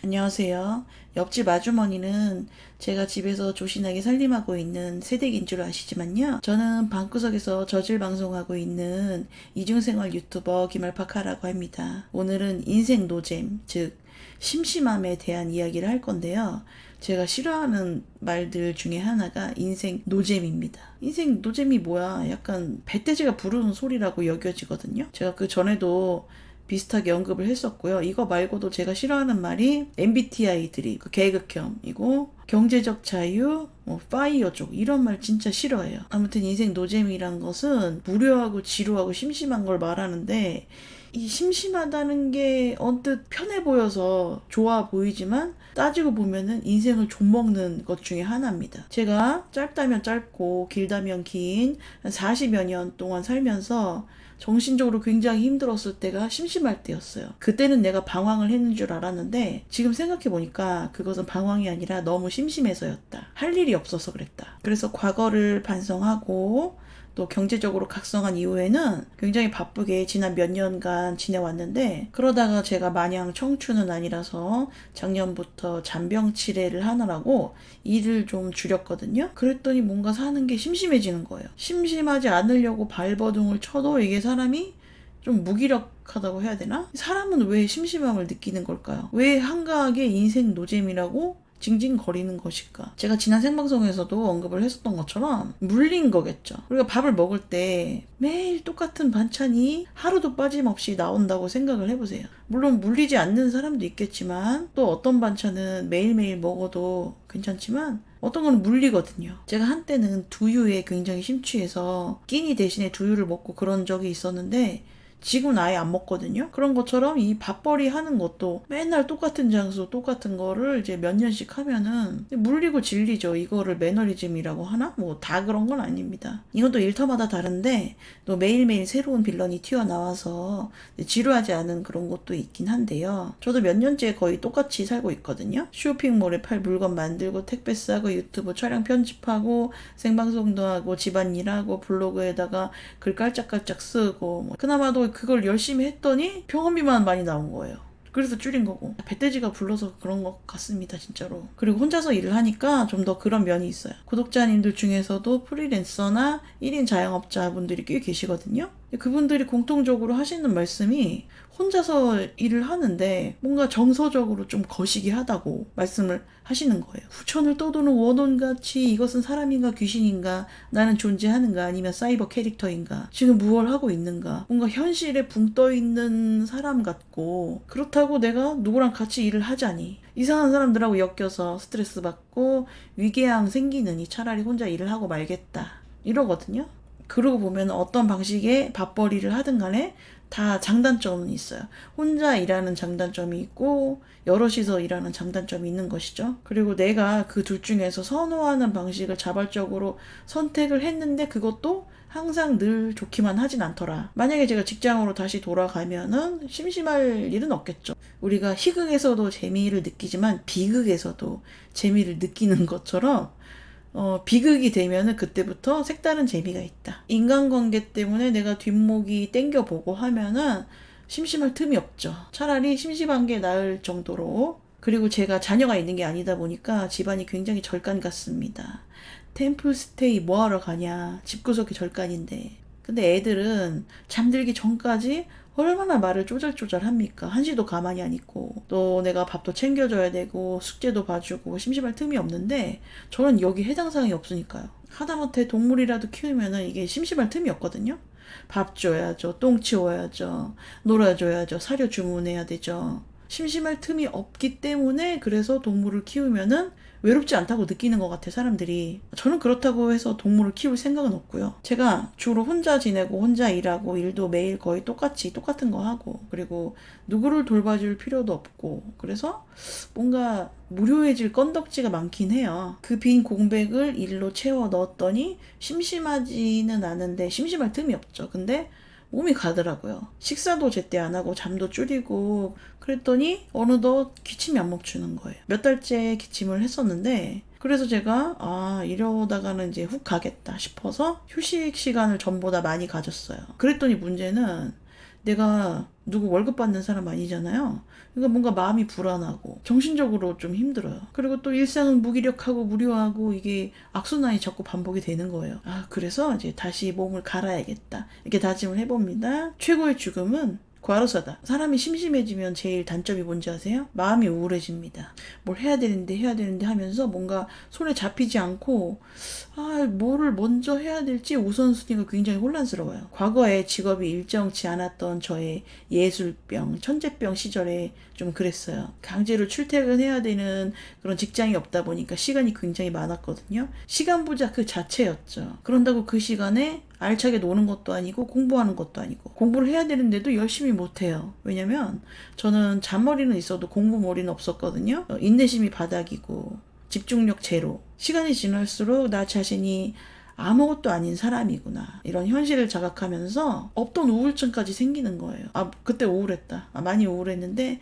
안녕하세요. 옆집 아주머니는 제가 집에서 조신하게 살림하고 있는 세댁인 줄 아시지만요. 저는 방구석에서 저질 방송하고 있는 이중생활 유튜버 김알파카라고 합니다. 오늘은 인생 노잼, 즉 심심함에 대한 이야기를 할 건데요. 제가 싫어하는 말들 중에 하나가 인생 노잼입니다. 인생 노잼이 뭐야? 약간 배돼지가 부르는 소리라고 여겨지거든요. 제가 그 전에도 비슷하게 언급을 했었고요. 이거 말고도 제가 싫어하는 말이 MBTI 드립, 계극형이고 경제적 자유, 파이어족 이런 말 진짜 싫어해요. 아무튼 인생 노잼이란 것은 무료하고 지루하고 심심한 걸 말하는데 이 심심하다는 게 언뜻 편해 보여서 좋아 보이지만 따지고 보면은 인생을 좀먹는 것 중에 하나입니다. 제가 짧다면 짧고 길다면 긴 40여 년 동안 살면서 정신적으로 굉장히 힘들었을 때가 심심할 때였어요. 그때는 내가 방황을 했는 줄 알았는데 지금 생각해보니까 그것은 방황이 아니라 너무 심심해서였다. 할 일이 없어서 그랬다. 그래서 과거를 반성하고 또 경제적으로 각성한 이후에는 굉장히 바쁘게 지난 몇 년간 지내왔는데 그러다가 제가 마냥 청춘은 아니라서 작년부터 잔병 치레를 하느라고 일을 좀 줄였거든요. 그랬더니 뭔가 사는 게 심심해지는 거예요. 심심하지 않으려고 발버둥을 쳐도 이게 사람이 좀 무기력하다고 해야 되나? 사람은 왜 심심함을 느끼는 걸까요? 왜 한가하게 인생 노잼이라고 징징거리는 것일까? 제가 지난 생방송에서도 언급을 했었던 것처럼 물린 거겠죠. 우리가 밥을 먹을 때 매일 똑같은 반찬이 하루도 빠짐없이 나온다고 생각을 해보세요. 물론 물리지 않는 사람도 있겠지만 또 어떤 반찬은 매일매일 먹어도 괜찮지만 어떤 건 물리거든요. 제가 한때는 두유에 굉장히 심취해서 끼니 대신에 두유를 먹고 그런 적이 있었는데 지금은 아예 안 먹거든요. 그런 것처럼 이 밥벌이 하는 것도 맨날 똑같은 장소, 똑같은 거를 이제 몇 년씩 하면은 물리고 질리죠. 이거를 매너리즘이라고 하나? 뭐 다 그런 건 아닙니다. 이건 또 일터마다 다른데 또 매일매일 새로운 빌런이 튀어나와서 지루하지 않은 그런 것도 있긴 한데요. 저도 몇 년째 거의 똑같이 살고 있거든요. 쇼핑몰에 팔 물건 만들고 택배 싸고 유튜브 촬영 편집하고 생방송도 하고 집안일하고 블로그에다가 글 깔짝깔짝 쓰고 그나마도 그걸 열심히 했더니 병원비만 많이 나온 거예요. 그래서 줄인 거고 배돼지가 불러서 그런 것 같습니다 진짜로. 그리고 혼자서 일을 하니까 좀 더 그런 면이 있어요. 구독자님들 중에서도 프리랜서나 1인 자영업자분들이 꽤 계시거든요. 그분들이 공통적으로 하시는 말씀이 혼자서 일을 하는데 뭔가 정서적으로 좀 거시기 하다고 말씀을 하시는 거예요. 후천을 떠도는 원혼같이 이것은 사람인가 귀신인가, 나는 존재하는가 아니면 사이버 캐릭터인가, 지금 무엇을 하고 있는가, 뭔가 현실에 붕 떠있는 사람 같고, 그렇다고 내가 누구랑 같이 일을 하자니 이상한 사람들하고 엮여서 스트레스 받고 위궤양 생기느니 차라리 혼자 일을 하고 말겠다 이러거든요. 그러고 보면 어떤 방식의 밥벌이를 하든 간에 다 장단점은 있어요. 혼자 일하는 장단점이 있고 여럿이서 일하는 장단점이 있는 것이죠. 그리고 내가 그 둘 중에서 선호하는 방식을 자발적으로 선택을 했는데 그것도 항상 늘 좋기만 하진 않더라. 만약에 제가 직장으로 다시 돌아가면은 심심할 일은 없겠죠. 우리가 희극에서도 재미를 느끼지만 비극에서도 재미를 느끼는 것처럼 비극이 되면은 그때부터 색다른 재미가 있다. 인간관계 때문에 내가 뒷목이 땡겨보고 하면은 심심할 틈이 없죠. 차라리 심심한 게 나을 정도로. 그리고 제가 자녀가 있는 게 아니다 보니까 집안이 굉장히 절간 같습니다. 템플스테이 뭐하러 가냐. 집구석이 절간인데. 근데 애들은 잠들기 전까지 얼마나 말을 쪼잘쪼잘 합니까? 한시도 가만히 안 있고 또 내가 밥도 챙겨줘야 되고 숙제도 봐주고 심심할 틈이 없는데 저는 여기 해당 사항이 없으니까요. 하다못해 동물이라도 키우면은 이게 심심할 틈이 없거든요. 밥 줘야죠, 똥 치워야죠, 놀아줘야죠, 사료 주문해야 되죠. 심심할 틈이 없기 때문에 그래서 동물을 키우면은 외롭지 않다고 느끼는 것 같아 사람들이. 저는 그렇다고 해서 동물을 키울 생각은 없고요. 제가 주로 혼자 지내고 혼자 일하고 일도 매일 거의 똑같은 거 하고 그리고 누구를 돌봐줄 필요도 없고 그래서 뭔가 무료해질 건덕지가 많긴 해요. 그 빈 공백을 일로 채워 넣었더니 심심하지는 않은데 심심할 틈이 없죠. 근데 몸이 가더라고요. 식사도 제때 안 하고 잠도 줄이고 그랬더니 어느덧 기침이 안 멈추는 거예요. 몇 달째 기침을 했었는데 그래서 제가 이러다가는 이제 훅 가겠다 싶어서 휴식 시간을 전보다 많이 가졌어요. 그랬더니 문제는 내가 누구 월급 받는 사람 아니잖아요. 그러니까 뭔가 마음이 불안하고 정신적으로 좀 힘들어요. 그리고 또 일상은 무기력하고 무료하고 이게 악순환이 자꾸 반복이 되는 거예요. 그래서 이제 다시 몸을 갈아야겠다. 이렇게 다짐을 해봅니다. 최고의 죽음은 과로사다. 사람이 심심해지면 제일 단점이 뭔지 아세요? 마음이 우울해집니다. 뭘 해야 되는데 하면서 뭔가 손에 잡히지 않고 뭐를 먼저 해야 될지 우선순위가 굉장히 혼란스러워요. 과거에 직업이 일정치 않았던 저의 예술병, 천재병 시절에 좀 그랬어요. 강제로 출퇴근해야 되는 그런 직장이 없다 보니까 시간이 굉장히 많았거든요. 시간 부자 그 자체였죠. 그런다고 그 시간에 알차게 노는 것도 아니고 공부하는 것도 아니고 공부를 해야 되는데도 열심히 못해요. 왜냐면 저는 잔머리는 있어도 공부머리는 없었거든요. 인내심이 바닥이고 집중력 제로. 시간이 지날수록 나 자신이 아무것도 아닌 사람이구나. 이런 현실을 자각하면서 없던 우울증까지 생기는 거예요. 그때 우울했다. 많이 우울했는데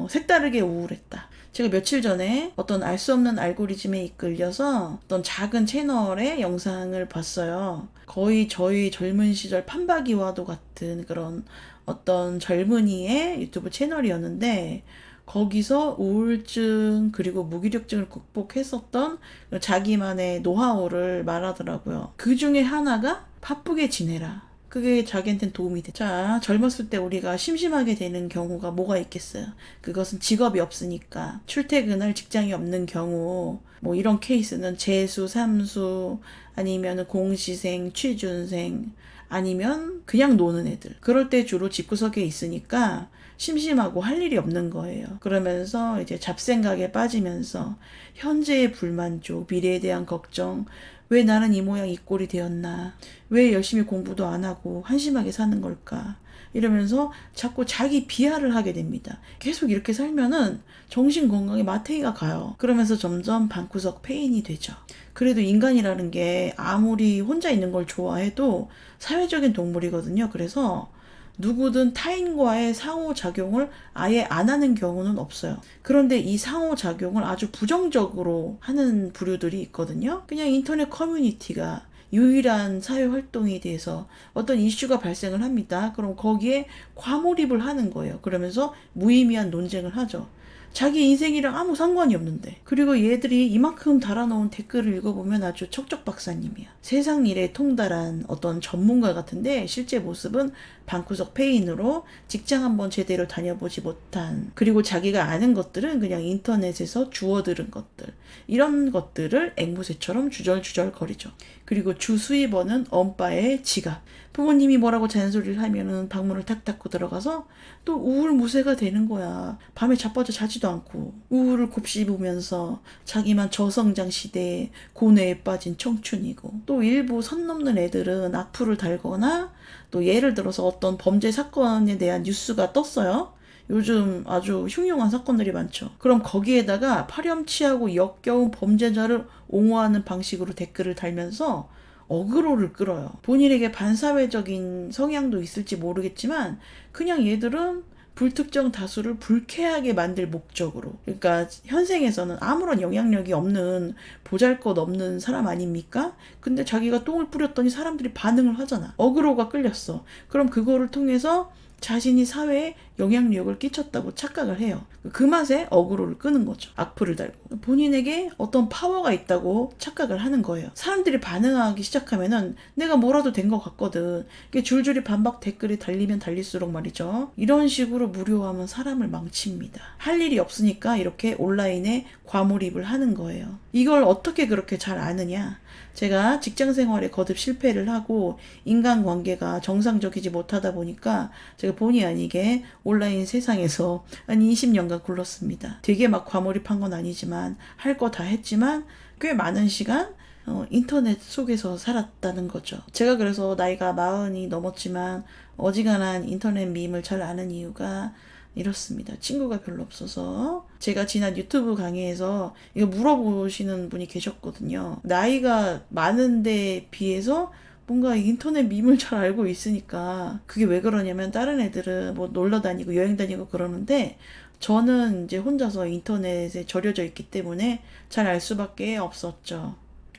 색다르게 우울했다. 제가 며칠 전에 어떤 알 수 없는 알고리즘에 이끌려서 어떤 작은 채널의 영상을 봤어요. 거의 저희 젊은 시절 판박이와도 같은 그런 어떤 젊은이의 유튜브 채널이었는데 거기서 우울증 그리고 무기력증을 극복했었던 자기만의 노하우를 말하더라고요. 그 중에 하나가 바쁘게 지내라. 그게 자기한테는 도움이 돼. 자, 젊었을 때 우리가 심심하게 되는 경우가 뭐가 있겠어요? 그것은 직업이 없으니까. 출퇴근할 직장이 없는 경우, 뭐 이런 케이스는 재수, 삼수, 아니면 공시생, 취준생, 아니면 그냥 노는 애들. 그럴 때 주로 집구석에 있으니까 심심하고 할 일이 없는 거예요. 그러면서 이제 잡생각에 빠지면서 현재의 불만족, 미래에 대한 걱정, 왜 나는 이 모양 이 꼴이 되었나? 왜 열심히 공부도 안 하고 한심하게 사는 걸까? 이러면서 자꾸 자기 비하를 하게 됩니다. 계속 이렇게 살면은 정신 건강에 마탱이가 가요. 그러면서 점점 방구석 폐인이 되죠. 그래도 인간이라는 게 아무리 혼자 있는 걸 좋아해도 사회적인 동물이거든요. 그래서 누구든 타인과의 상호작용을 아예 안 하는 경우는 없어요. 그런데 이 상호작용을 아주 부정적으로 하는 부류들이 있거든요. 그냥 인터넷 커뮤니티가 유일한 사회활동에 대해서 어떤 이슈가 발생을 합니다. 그럼 거기에 과몰입을 하는 거예요. 그러면서 무의미한 논쟁을 하죠. 자기 인생이랑 아무 상관이 없는데. 그리고 얘들이 이만큼 달아놓은 댓글을 읽어보면 아주 척척 박사님이야. 세상 일에 통달한 어떤 전문가 같은데 실제 모습은 방구석 폐인으로 직장 한번 제대로 다녀보지 못한, 그리고 자기가 아는 것들은 그냥 인터넷에서 주워들은 것들, 이런 것들을 앵무새처럼 주절주절 거리죠. 그리고 주 수입원은 엄빠의 지갑. 부모님이 뭐라고 잔소리를 하면은 방문을 탁 닫고 들어가서 또 우울무새가 되는 거야. 밤에 자빠져 자지도 않고 우울을 곱씹으면서 자기만 저성장 시대에 고뇌에 빠진 청춘이고, 또 일부 선 넘는 애들은 악플을 달거나, 또 예를 들어서 어떤 범죄 사건에 대한 뉴스가 떴어요. 요즘 아주 흉흉한 사건들이 많죠. 그럼 거기에다가 파렴치하고 역겨운 범죄자를 옹호하는 방식으로 댓글을 달면서 어그로를 끌어요. 본인에게 반사회적인 성향도 있을지 모르겠지만 그냥 얘들은 불특정 다수를 불쾌하게 만들 목적으로, 그러니까 현생에서는 아무런 영향력이 없는 보잘것없는 사람 아닙니까? 근데 자기가 똥을 뿌렸더니 사람들이 반응을 하잖아. 어그로가 끌렸어. 그럼 그거를 통해서 자신이 사회에 영향력을 끼쳤다고 착각을 해요. 그 맛에 어그로를 끄는 거죠. 악플을 달고. 본인에게 어떤 파워가 있다고 착각을 하는 거예요. 사람들이 반응하기 시작하면은 내가 뭐라도 된 것 같거든. 이게 줄줄이 반박 댓글이 달리면 달릴수록 말이죠. 이런 식으로 무료하면 사람을 망칩니다. 할 일이 없으니까 이렇게 온라인에 과몰입을 하는 거예요. 이걸 어떻게 그렇게 잘 아느냐? 제가 직장 생활에 거듭 실패를 하고 인간관계가 정상적이지 못하다 보니까 제가 본의 아니게 온라인 세상에서 한 20년간 굴렀습니다. 되게 막 과몰입한 건 아니지만 할 거 다 했지만 꽤 많은 시간 인터넷 속에서 살았다는 거죠. 제가 그래서 나이가 40이 넘었지만 어지간한 인터넷 밈을 잘 아는 이유가 이렇습니다. 친구가 별로 없어서. 제가 지난 유튜브 강의에서 이거 물어보시는 분이 계셨거든요. 나이가 많은데 비해서 뭔가 인터넷 밈을 잘 알고 있으니까. 그게 왜 그러냐면 다른 애들은 뭐 놀러 다니고 여행 다니고 그러는데 저는 이제 혼자서 인터넷에 절여져 있기 때문에 잘 알 수밖에 없었죠.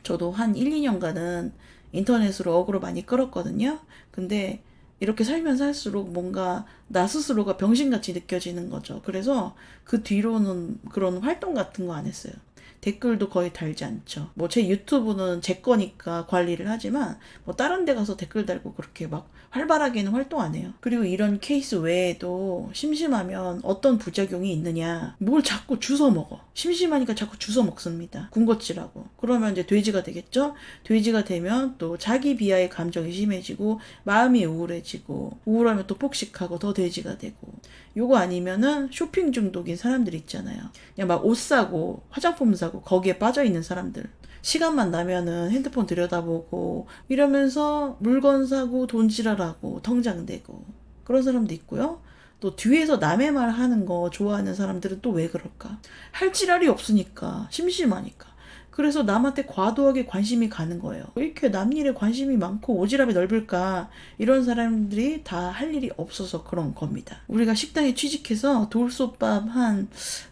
저도 한 1, 2년간은 인터넷으로 어그로 많이 끌었거든요. 근데 이렇게 살면 살수록 뭔가 나 스스로가 병신같이 느껴지는 거죠. 그래서 그 뒤로는 그런 활동 같은 거 안 했어요. 댓글도 거의 달지 않죠. 뭐 제 유튜브는 제 거니까 관리를 하지만 뭐 다른 데 가서 댓글 달고 그렇게 막 활발하게는 활동 안 해요. 그리고 이런 케이스 외에도 심심하면 어떤 부작용이 있느냐. 뭘 자꾸 주워 먹어. 심심하니까 자꾸 주워 먹습니다. 군것질하고. 그러면 이제 돼지가 되겠죠? 돼지가 되면 또 자기 비하의 감정이 심해지고 마음이 우울해지고 우울하면 또 폭식하고 더 돼지가 되고 요거 아니면은 쇼핑 중독인 사람들 있잖아요. 그냥 막 옷 사고 화장품 사고 거기에 빠져있는 사람들. 시간만 나면은 핸드폰 들여다보고 이러면서 물건 사고 돈 지랄하고 통장대고 그런 사람도 있고요. 또 뒤에서 남의 말 하는 거 좋아하는 사람들은 또 왜 그럴까? 할 지랄이 없으니까 심심하니까. 그래서 남한테 과도하게 관심이 가는 거예요. 왜 이렇게 남 일에 관심이 많고 오지랖이 넓을까? 이런 사람들이 다 할 일이 없어서 그런 겁니다. 우리가 식당에 취직해서 돌솥밥 한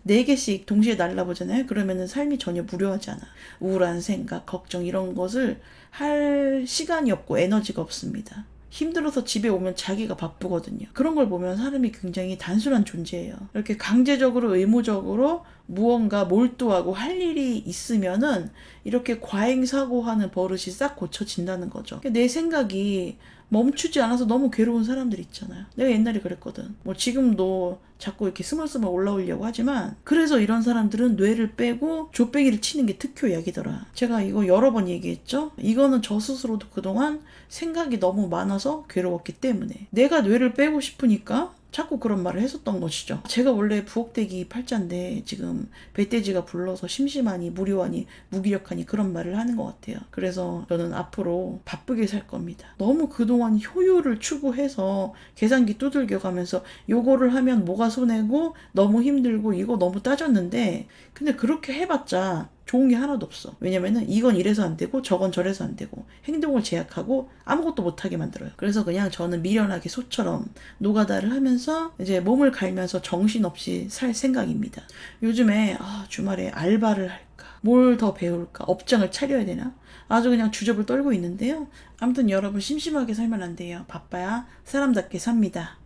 4개씩 동시에 날라보잖아요. 그러면은 삶이 전혀 무료하지 않아. 우울한 생각, 걱정 이런 것을 할 시간이 없고 에너지가 없습니다. 힘들어서 집에 오면 자기가 바쁘거든요. 그런 걸 보면 사람이 굉장히 단순한 존재예요. 이렇게 강제적으로 의무적으로 무언가 몰두하고 할 일이 있으면은 이렇게 과잉사고하는 버릇이 싹 고쳐진다는 거죠. 내 생각이 멈추지 않아서 너무 괴로운 사람들 있잖아요. 내가 옛날에 그랬거든. 뭐 지금도 자꾸 이렇게 스멀스멀 올라오려고 하지만 그래서 이런 사람들은 뇌를 빼고 족배기를 치는 게 특효약이더라. 제가 이거 여러 번 얘기했죠. 이거는 저 스스로도 그동안 생각이 너무 많아서 괴로웠기 때문에 내가 뇌를 빼고 싶으니까 자꾸 그런 말을 했었던 것이죠. 제가 원래 부엌대기 팔자인데 지금 배돼지가 불러서 심심하니 무료하니 무기력하니 그런 말을 하는 것 같아요. 그래서 저는 앞으로 바쁘게 살 겁니다. 너무 그동안 효율을 추구해서 계산기 두들겨 가면서 요거를 하면 뭐가 손해고 너무 힘들고 이거 너무 따졌는데 근데 그렇게 해봤자 좋은 게 하나도 없어. 왜냐면은 이건 이래서 안 되고 저건 저래서 안 되고 행동을 제약하고 아무것도 못하게 만들어요. 그래서 그냥 저는 미련하게 소처럼 노가다를 하면서 이제 몸을 갈면서 정신없이 살 생각입니다. 요즘에 주말에 알바를 할까? 뭘 더 배울까? 업장을 차려야 되나? 아주 그냥 주접을 떨고 있는데요. 아무튼 여러분 심심하게 살면 안 돼요. 바빠야 사람답게 삽니다.